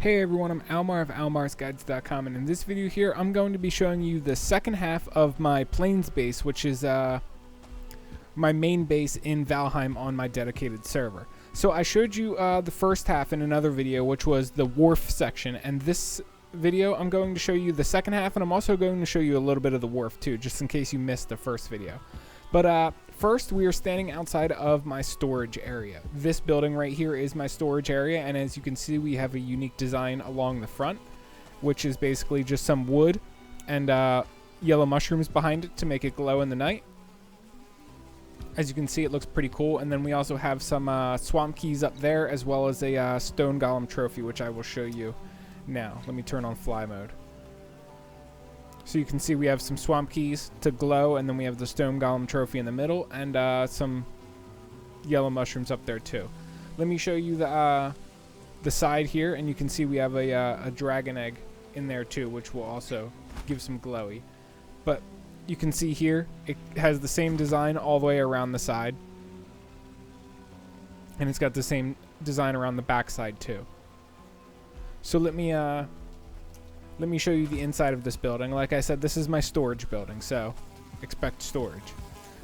Hey everyone, I'm Almar of almarsguides.com, and in this video here I'm going to be showing you the second half of my Plains base, which is my main base in Valheim on my dedicated server. So I showed you the first half in another video, which was the Wharf section, and this video I'm going to show you the second half, and I'm also going to show you a little bit of the Wharf too, just in case you missed the first video. But first, we are standing outside of my storage area. This building right here is my storage area, and as you can see, we have a unique design along the front, which is basically just some wood and yellow mushrooms behind it to make it glow in the night. As you can see, it looks pretty cool, and then we also have some swamp keys up there, as well as a stone golem trophy, which I will show you now. Let me turn on fly mode. So you can see we have some swamp keys to glow, and then we have the stone golem trophy in the middle, and some yellow mushrooms up there too. Let me show you the side here, and you can see we have a dragon egg in there too, which will also give some glowy. But you can see here it has the same design all the way around the side, and it's got the same design around the back side too. So let me show you the inside of this building. Like I said, this is my storage building, so expect storage.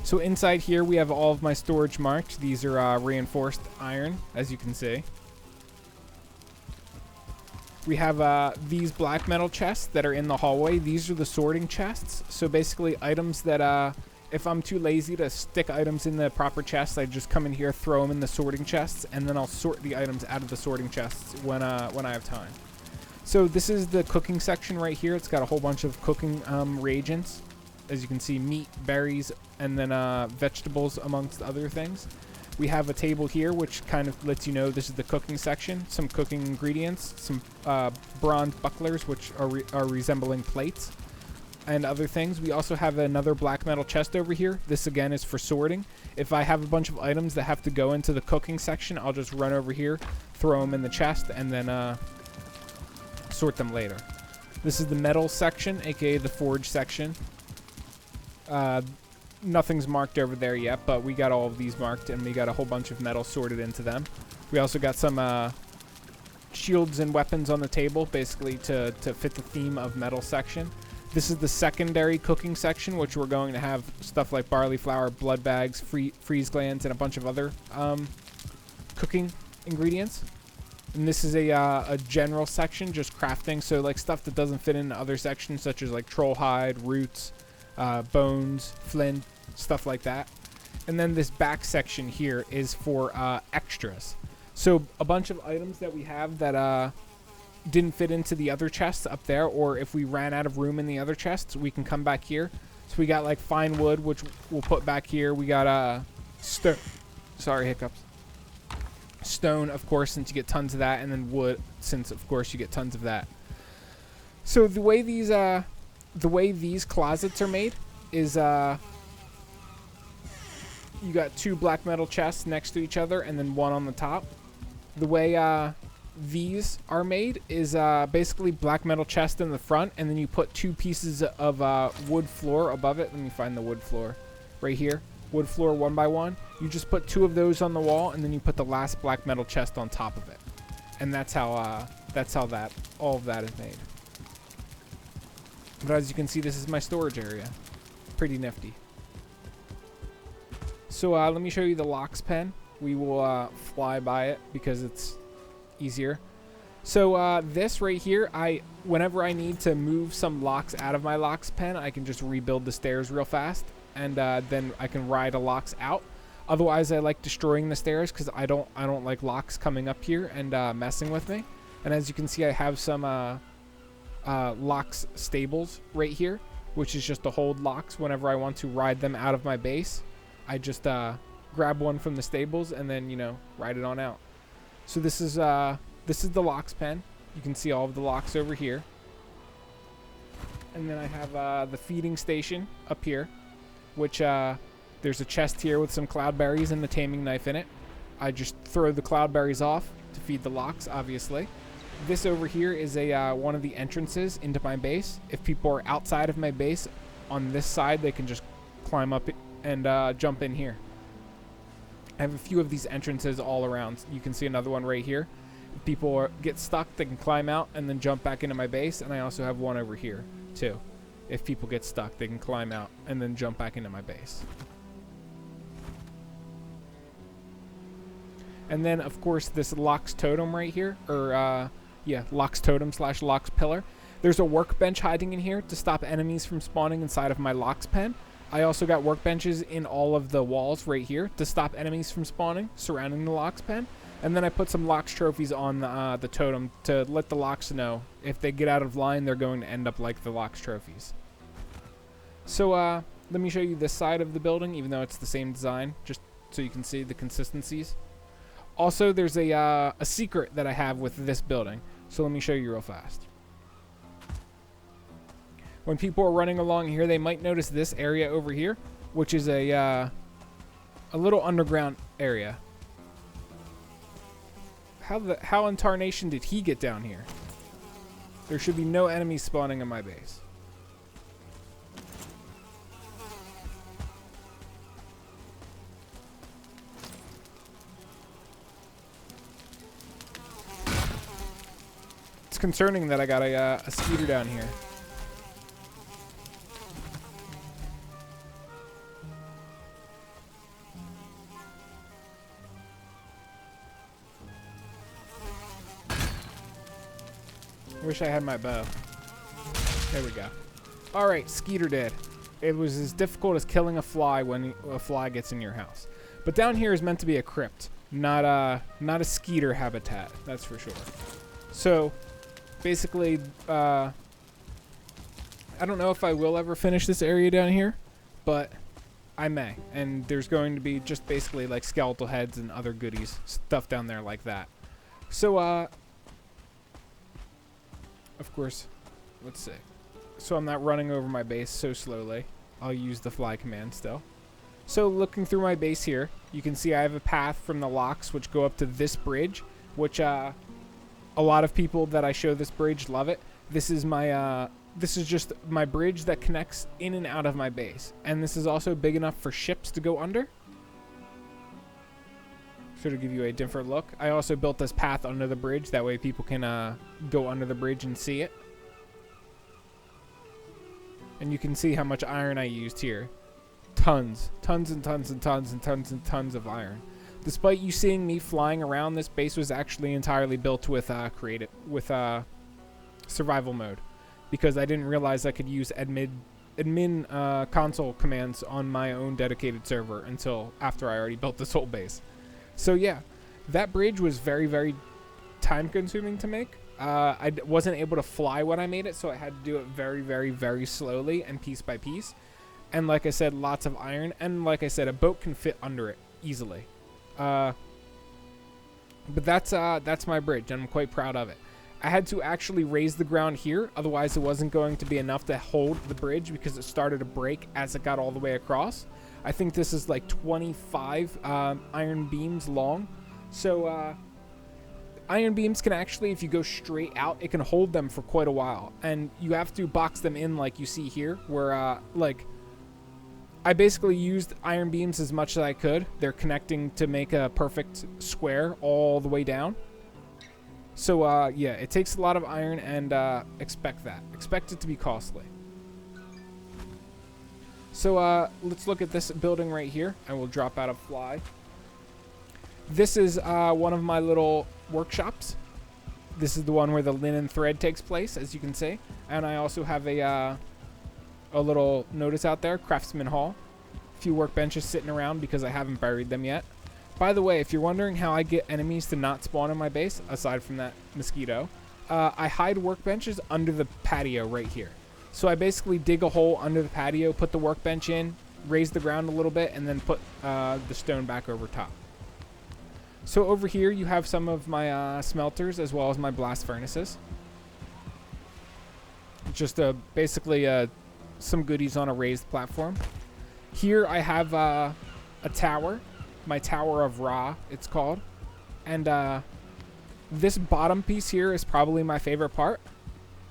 So inside here, we have all of my storage marked. These are reinforced iron, as you can see. We have these black metal chests that are in the hallway. These are the sorting chests. So basically items that, if I'm too lazy to stick items in the proper chests, I just come in here, throw them in the sorting chests, and then I'll sort the items out of the sorting chests when I have time. So this is the cooking section right here. It's got a whole bunch of cooking reagents. As you can see, meat, berries, and then vegetables, amongst other things. We have a table here, which kind of lets you know this is the cooking section. Some cooking ingredients, some bronze bucklers, which are resembling plates, and other things. We also have another black metal chest over here. This, again, is for sorting. If I have a bunch of items that have to go into the cooking section, I'll just run over here, throw them in the chest, and then sort them later. This is the metal section, aka the forge section. Nothing's marked over there yet, but we got all of these marked, and we got a whole bunch of metal sorted into them. We also got some shields and weapons on the table, basically to fit the theme of metal section. This is the secondary cooking section, which we're going to have stuff like barley flour, blood bags, freeze glands, and a bunch of other cooking ingredients. And this is a general section, just crafting, so like stuff that doesn't fit into other sections, such as like troll hide, roots, bones, flint, stuff like that. And then this back section here is for extras. So a bunch of items that we have that didn't fit into the other chests up there, or if we ran out of room in the other chests, we can come back here. So we got like fine wood, which we'll put back here. We got sorry, hiccups. Stone, of course, since you get tons of that, and then wood, since of course you get tons of that. So the way these closets are made is you got two black metal chests next to each other, and then one on the top. The way these are made is basically black metal chest in the front, and then you put two pieces of wood floor above it. Let me find the wood floor right here. Wood floor 1 by 1. You just put two of those on the wall, and then you put the last black metal chest on top of it, and that's how all of that is made. But as you can see, this is my storage area. Pretty nifty. So let me show you the locks pen. We will fly by it because it's easier. So this right here, whenever I need to move some locks out of my locks pen, I can just rebuild the stairs real fast, and then I can ride a locks out. Otherwise, I like destroying the stairs because I don't like locks coming up here and messing with me. And as you can see, I have some locks stables right here, which is just to hold locks whenever I want to ride them out of my base. I just grab one from the stables and then, you know, ride it on out. So this is the locks pen. You can see all of the locks over here. And then I have the feeding station up here, which there's a chest here with some cloudberries and the taming knife in it. I just throw the cloudberries off to feed the locks, obviously. This over here is one of the entrances into my base. If people are outside of my base on this side, they can just climb up and jump in here. I have a few of these entrances all around. You can see another one right here. If people get stuck, they can climb out and then jump back into my base. And I also have one over here, too. If people get stuck, they can climb out and then jump back into my base. And then, of course, this Lox Totem right here, or, yeah, Lox Totem / Lox Pillar. There's a workbench hiding in here to stop enemies from spawning inside of my Lox pen. I also got workbenches in all of the walls right here to stop enemies from spawning surrounding the Lox pen. And then I put some Lox trophies on the totem to let the Lox know if they get out of line, they're going to end up like the Lox trophies. So, let me show you this side of the building, even though it's the same design, just so you can see the consistencies. Also, there's a secret that I have with this building, so let me show you real fast. When people are running along here, they might notice this area over here, which is a little underground area. How in tarnation did he get down here? There should be no enemies spawning in my base. It's concerning that I got a skeeter down here. Wish I had my bow. There we go. Alright, skeeter dead. It was as difficult as killing a fly when a fly gets in your house. But down here is meant to be a crypt, not a skeeter habitat, that's for sure. So, basically, I don't know if I will ever finish this area down here, but I may. And there's going to be just basically like skeletal heads and other goodies, stuff down there like that. So, of course, let's see. So I'm not running over my base so slowly. I'll use the fly command still. So looking through my base here, you can see I have a path from the locks which go up to this bridge, which a lot of people that I show this bridge love it. This is my this is just my bridge that connects in and out of my base. And this is also big enough for ships to go under. So to give you a different look, I also built this path under the bridge. That way people can go under the bridge and see it. And you can see how much iron I used here. Tons and tons and tons and tons and tons of iron. Despite you seeing me flying around, this base was actually entirely built with survival mode, because I didn't realize I could use admin console commands on my own dedicated server until after I already built this whole base. So yeah, that bridge was very, very time consuming to make. I wasn't able to fly when I made it, so I had to do it very, very, very slowly and piece by piece. And like I said, lots of iron. And like I said, a boat can fit under it easily. But that's my bridge, and I'm quite proud of it. I had to actually raise the ground here, otherwise it wasn't going to be enough to hold the bridge because it started to break as it got all the way across. I think this is like 25 iron beams long. So iron beams can actually, if you go straight out, it can hold them for quite a while. And you have to box them in like you see here, where like I basically used iron beams as much as I could. They're connecting to make a perfect square all the way down. So yeah, it takes a lot of iron, and expect that. Expect it to be costly. So let's look at this building right here. I will drop out of fly. This is one of my little workshops. This is the one where the linen thread takes place, as you can see. And I also have a little notice out there, Craftsman Hall. A few workbenches sitting around because I haven't buried them yet. By the way, if you're wondering how I get enemies to not spawn in my base, aside from that mosquito, I hide workbenches under the patio right here. So I basically dig a hole under the patio, put the workbench in, raise the ground a little bit, and then put the stone back over top. So over here you have some of my smelters as well as my blast furnaces. Just basically some goodies on a raised platform. Here I have a tower. My Tower of Ra, it's called. And this bottom piece here is probably my favorite part.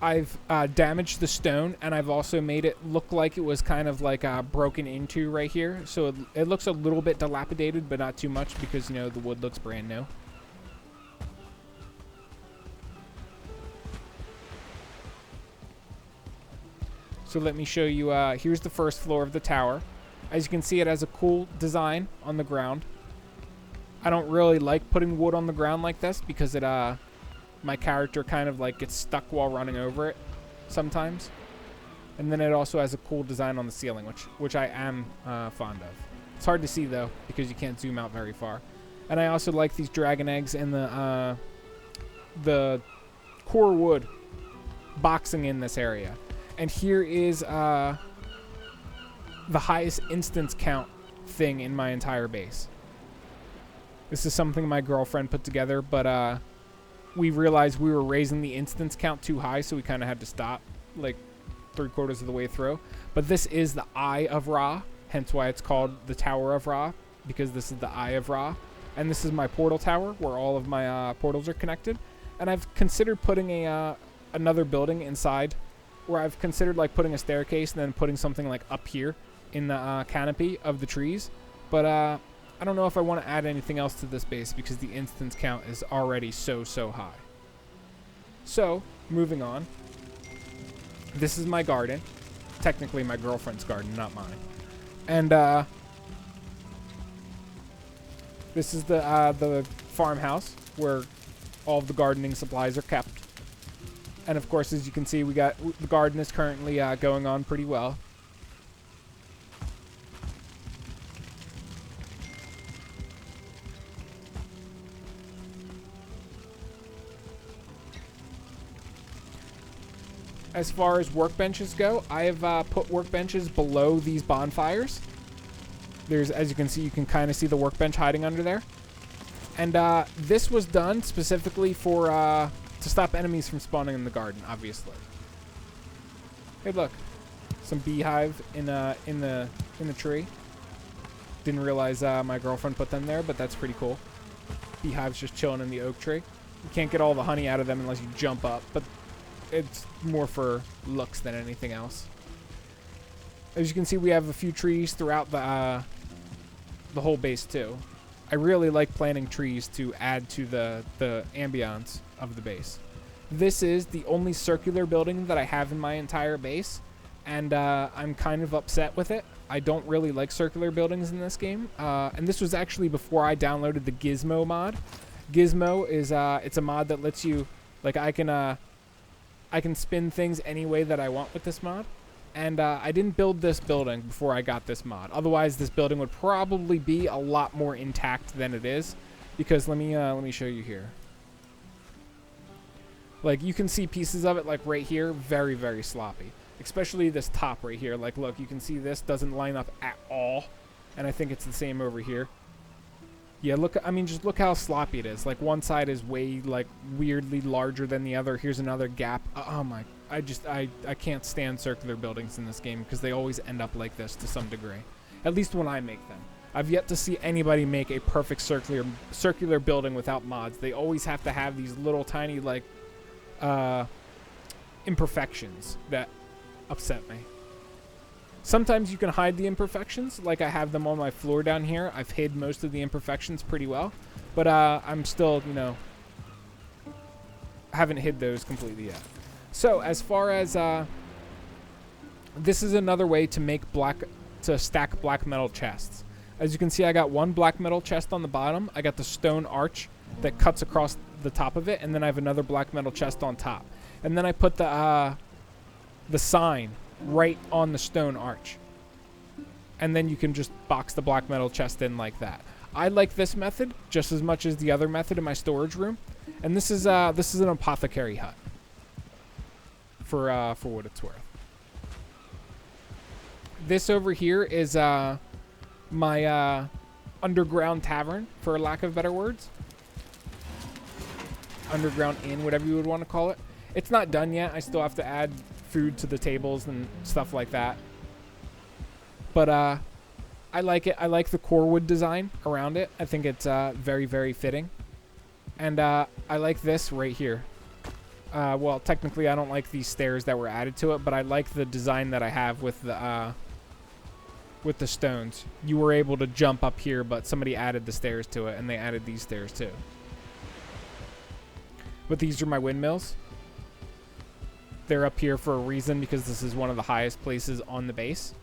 I've damaged the stone, and I've also made it look like it was kind of like broken into right here. So it looks a little bit dilapidated, but not too much because, you know, the wood looks brand new. So let me show you. Here's the first floor of the tower. As you can see, it has a cool design on the ground. I don't really like putting wood on the ground like this because it my character kind of like gets stuck while running over it sometimes. And then it also has a cool design on the ceiling, which I am fond of. It's hard to see though because you can't zoom out very far. And I also like these dragon eggs and the core wood boxing in this area. And here is the highest instance count thing in my entire base. This is something my girlfriend put together, but we realized we were raising the instance count too high, so we kind of had to stop, like 3/4 of the way through. But this is the Eye of Ra, hence why it's called the Tower of Ra, because this is the Eye of Ra. And this is my portal tower, where all of my portals are connected. And I've considered putting another building inside, where I've considered like putting a staircase and then putting something like up here in the canopy of the trees. But I don't know if I want to add anything else to this base because the instance count is already so high. So, moving on. This is my garden. Technically my girlfriend's garden, not mine. And this is the farmhouse where all of the gardening supplies are kept. And of course, as you can see, the garden is currently going on pretty well. As far as workbenches go, I have put workbenches below these bonfires. As you can see, you can kind of see the workbench hiding under there. And this was done specifically for to stop enemies from spawning in the garden, obviously. Hey, look, some beehive in the tree. Didn't realize my girlfriend put them there, but that's pretty cool. Beehives just chilling in the oak tree. You can't get all the honey out of them unless you jump up, but it's more for looks than anything else. As you can see, we have a few trees throughout the whole base too. I really like planting trees to add to the ambiance of the base. This is the only circular building that I have in my entire base, and I'm kind of upset with it. I don't really like circular buildings in this game, and this was actually before I downloaded the Gizmo mod. Gizmo is it's a mod that lets you, like, I can spin things any way that I want with this mod. And I didn't build this building before I got this mod. Otherwise, this building would probably be a lot more intact than it is. Because let me show you here. Like, you can see pieces of it, like right here, very, very sloppy. Especially this top right here. Like, look, you can see this doesn't line up at all. And I think it's the same over here. Yeah, look, I mean, just look how sloppy it is. Like, one side is way, like, weirdly larger than the other. Here's another gap. Oh my, I can't stand circular buildings in this game because they always end up like this to some degree. At least when I make them. I've yet to see anybody make a perfect circular building without mods. They always have to have these little tiny, like, imperfections that upset me. Sometimes you can hide the imperfections, like I have them on my floor down here. I've hid most of the imperfections pretty well, but I'm still, you know, haven't hid those completely yet. So as far as this is another way to stack black metal chests. As you can see, I got one black metal chest on the bottom. I got the stone arch that cuts across the top of it, and then I have another black metal chest on top. And then I put the sign right on the stone arch, and then you can just box the black metal chest in like that. I like this method just as much as the other method in my storage room, and this is an apothecary hut for what it's worth. This over here is my underground tavern, for lack of better words. Underground inn, whatever you would want to call it. It's not done yet. I still have to add food to the tables and stuff like that. But I like it. I like the core wood design around it. I think it's very, very fitting. And I like this right here. Well, technically, I don't like these stairs that were added to it, but I like the design that I have with the stones. You were able to jump up here, but somebody added the stairs to it, and they added these stairs too. But these are my windmills. they're up here for a reason, because this is one of the highest places on the base.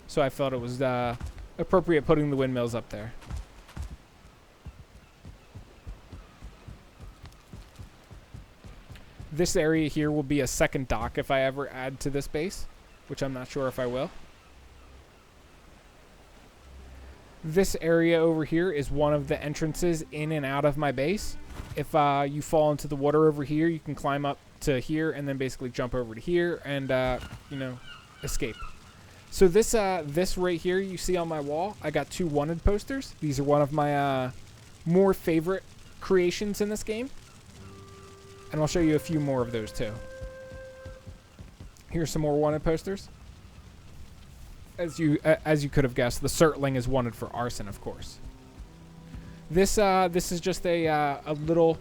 So I felt it was appropriate putting the windmills up there. This area here will be a second dock if I ever add to this base, which I'm not sure if I will. This area over here is one of the entrances in and out of my base. If you fall into the water over here, you can climb up to here and then basically jump over to here and, you know, escape. So this right here you see on my wall, I got 2 wanted posters. These are one of my more favorite creations in this game. And I'll show you a few more of those too. Here's some more wanted posters. As you could have guessed, the Surtling is wanted for arson, of course. This is just a little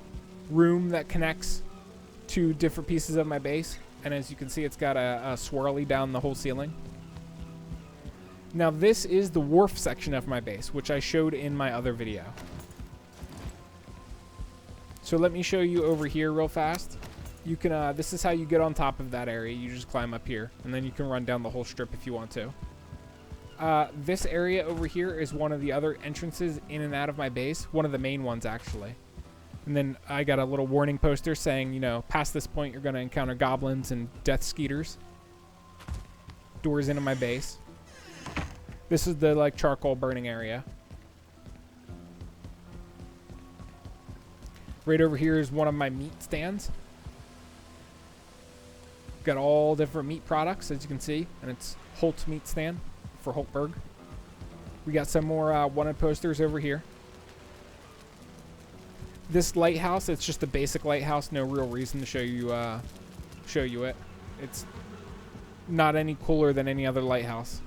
room that connects to different pieces of my base, and as you can see, it's got a swirly down the whole ceiling. Now this is the wharf section of my base, which I showed in my other video. So let me show you over here real fast. You can this is how you get on top of that area. You just climb up here, and then you can run down the whole strip if you want to. This area over here is one of the other entrances in and out of my base. One of the main ones, actually. And then I got a little warning poster saying, you know, past this point you're going to encounter goblins and death skeeters. Doors into my base. This is the, like, charcoal burning area. Right over here is one of my meat stands. Got all different meat products, as you can see. And it's Holt's meat stand for Holtberg. We got some more wanted posters over here. This lighthouse, it's just a basic lighthouse. No real reason to show you it. It's not any cooler than any other lighthouse.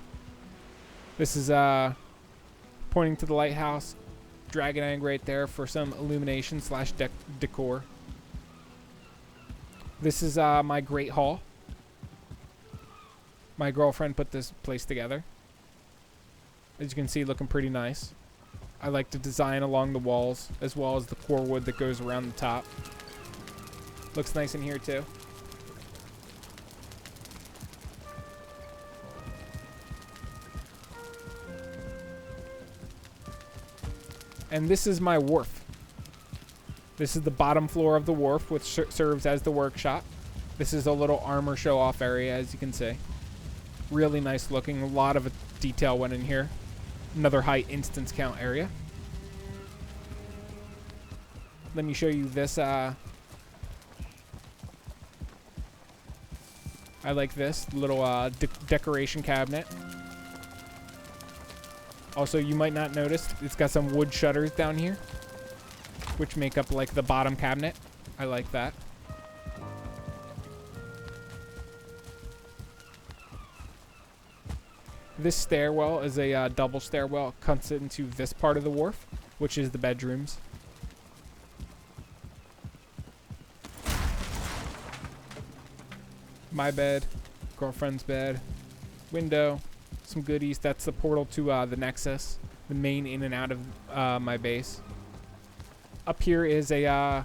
This is pointing to the lighthouse. Dragon egg right there for some illumination slash decor. This is my Great Hall. My girlfriend put this place together. As you can see, looking pretty nice. I like to design along the walls as well as the core wood that goes around the top. Looks nice in here too. And this is my wharf. This is the bottom floor of the wharf, which serves as the workshop. This is a little armor show-off area, as you can see. Really nice looking. A lot of detail went in here. Another high instance count area. Let me show you this. I like this little decoration cabinet. Also, you might not notice, it's got some wood shutters down here, which make up like the bottom cabinet. I like that. This stairwell is a double stairwell. It cuts into this part of the wharf, which is the bedrooms. My bed, girlfriend's bed, window, some goodies. That's the portal to the Nexus, the main in and out of my base. Up here is a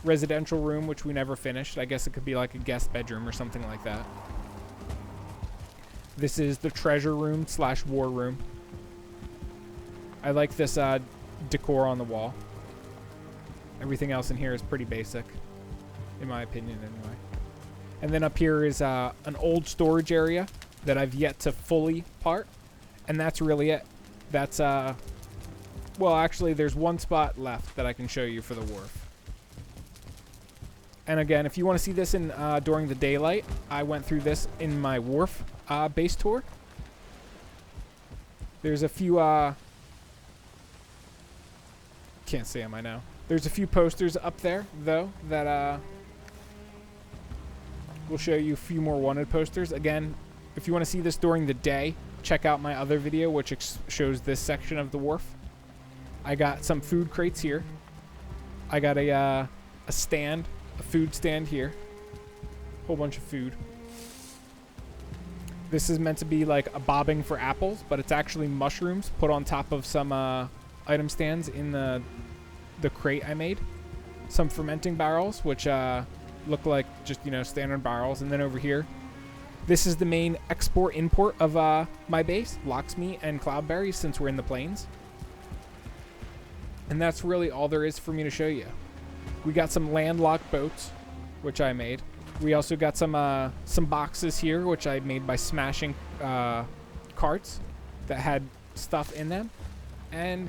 residential room, which we never finished. I guess it could be like a guest bedroom or something like that. This is the treasure room slash war room. I like this decor on the wall. Everything else in here is pretty basic, in my opinion anyway. And then up here is an old storage area that I've yet to fully part. And that's really it. That's, well, actually, there's one spot left that I can show you for the wharf. And again, if you want to see this in during the daylight, I went through this in my wharf base tour. There's a few, can't see them, I know. There's a few posters up there, though, that will show you a few more wanted posters. Again, if you want to see this during the day, check out my other video, which shows this section of the wharf. I got some food crates here. I got a stand, a food stand here. Whole bunch of food. This is meant to be like a bobbing for apples, but it's actually mushrooms put on top of some item stands in the crate I made. Some fermenting barrels, which look like just, you know, standard barrels. And then over here, this is the main export-import of my base, Locksmeat and Cloudberries, since we're in the plains. And that's really all there is for me to show you. We got some landlocked boats, which I made. We also got some boxes here, which I made by smashing carts that had stuff in them. And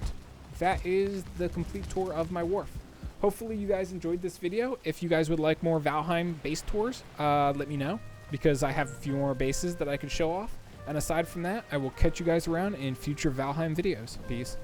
that is the complete tour of my wharf. Hopefully you guys enjoyed this video. If you guys would like more Valheim base tours, let me know, because I have a few more bases that I could show off. And aside from that, I will catch you guys around in future Valheim videos. Peace.